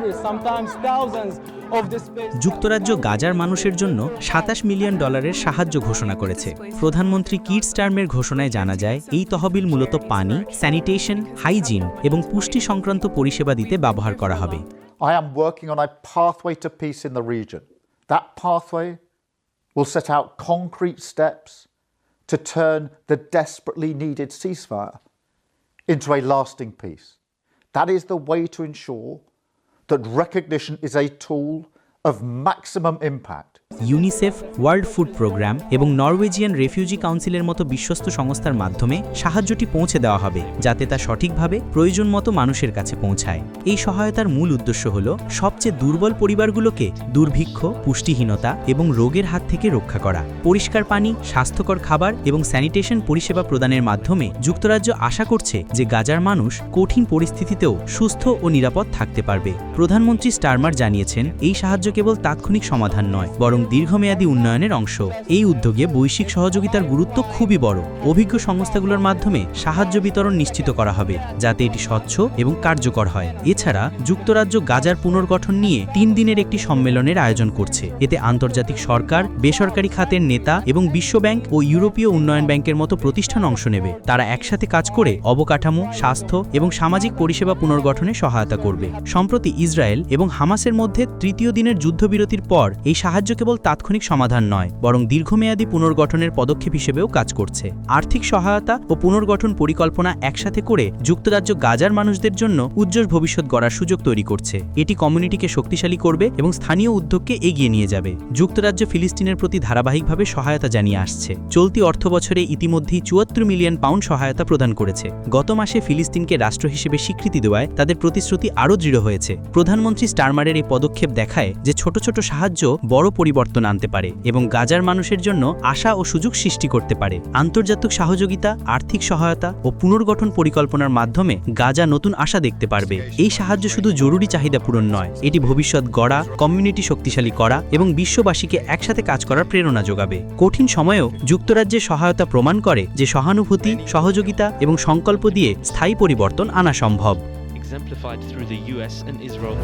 hundreds, sometimes thousands of displaced. যুক্তরাজ্য গাজার মানুষের জন্য $27 মিলিয়ন সাহায্য ঘোষণা করেছে। প্রধানমন্ত্রী কির স্টারমের ঘোষণায় জানা যায়, এই তহবিল মূলত পানি, স্যানিটেশন, হাইজিন এবং পুষ্টি সংক্রান্ত পরিষেবা দিতে ব্যবহার করা হবে। I am working on a pathway to peace in the region. That pathway will set out concrete steps to turn the desperately needed ceasefire into a lasting peace. That is the way to ensure that recognition is a tool of maximum impact. UNICEF, world food programme এবং Norwegian refugee কাউন্সিলের মতো বিশ্বস্ত সংস্থার মাধ্যমে সাহায্যটি পৌঁছে দেওয়া হবে, যাতে তা সঠিকভাবে প্রয়োজন মতো মানুষের কাছে পৌঁছায়। এই সহায়তার মূল উদ্দেশ্য হল সবচেয়ে দুর্বল পরিবারগুলোকে দুর্ভিক্ষ, পুষ্টিহীনতা এবং রোগের হাত থেকে রক্ষা করা। পরিষ্কার পানি, স্বাস্থ্যকর খাবার এবং স্যানিটেশন পরিষেবা প্রদানের মাধ্যমে যুক্তরাজ্য আশা করছে যে গাজার মানুষ কঠিন পরিস্থিতিতেও সুস্থ ও নিরাপদ থাকতে পারবে। প্রধানমন্ত্রী স্টারমার জানিয়েছেন, এই সাহায্য কেবল তাৎক্ষণিক সমাধান নয়, বরং দীর্ঘমেয়াদী উন্নয়নের অংশ। এই উদ্যোগে বৈশ্বিক সহযোগিতার গুরুত্ব খুবই বড়। অভিজ্ঞ সংস্থাগুলোর মাধ্যমে সাহায্য বিতরণ নিশ্চিত করা হবে, যাতে এটি স্বচ্ছ এবং কার্যকর হয়। এছাড়া যুক্তরাজ্য গাজার পুনর্গঠন নিয়ে 3 দিনের একটি সম্মেলনের আয়োজন করছে। এতে আন্তর্জাতিক সরকার, বেসরকারি খাতের নেতা এবং বিশ্বব্যাংক ও ইউরোপীয় উন্নয়ন ব্যাংকের মতো প্রতিষ্ঠান অংশ নেবে। তারা একসাথে কাজ করে অবকাঠামো, স্বাস্থ্য এবং সামাজিক পরিষেবা পুনর্গঠনে সহায়তা করবে। সম্প্রতি ইসরায়েল এবং হামাসের মধ্যে 3য় দিনের যুদ্ধবিরতির পর এই সাহায্য কেবল তাৎক্ষণিক সমাধান নয়, বরং দীর্ঘমেয়াদী পুনর্গঠনের পদক্ষেপ হিসেবেও কাজ করছে। আর্থিক সহায়তা ও পুনর্গঠন পরিকল্পনা একসাথে করে যুক্তরাজ্য গাজার মানুষদের জন্য উজ্জ্বল ভবিষ্যৎ গড়ার সুযোগ তৈরি করছে। এটি কমিউনিটিকে শক্তিশালী করবে এবং স্থানীয় উদ্যোগকে এগিয়ে নিয়ে যাবে। যুক্তরাজ্য ফিলিস্তিনের প্রতি ধারাবাহিকভাবে সহায়তা জানিয়ে আসছে। চলতি অর্থবছরে ইতিমধ্যেই 74 মিলিয়ন পাউন্ড সহায়তা প্রদান করেছে। গত মাসে ফিলিস্তিনকে রাষ্ট্র হিসেবে স্বীকৃতি দেওয়ায় তাদের প্রতিশ্রুতি আরও দৃঢ় হয়েছে। প্রধানমন্ত্রী স্টারমারের এই পদক্ষেপ দেখায় যে ছোট ছোট সাহায্য বড় পরিবর্তন আনতে পারে এবং গাজার মানুষের জন্য আশা ও সুযোগ সৃষ্টি করতে পারে। আন্তর্জাতিক সহযোগিতা, আর্থিক সহায়তা ও পুনর্গঠন পরিকল্পনার মাধ্যমে গাজা নতুন আশা দেখতে পারবে। এই সাহায্য শুধু জরুরি চাহিদা পূরণ নয়, এটি ভবিষ্যৎ গড়া, কমিউনিটি শক্তিশালী করা এবং বিশ্ববাসীকে একসাথে কাজ করার প্রেরণা যোগাবে। কঠিন সময়েও যুক্তরাজ্যের সহায়তা প্রমাণ করে যে সহানুভূতি, সহযোগিতা এবং সংকল্প দিয়ে স্থায়ী পরিবর্তন আনা সম্ভব। Exemplified through the US and Israel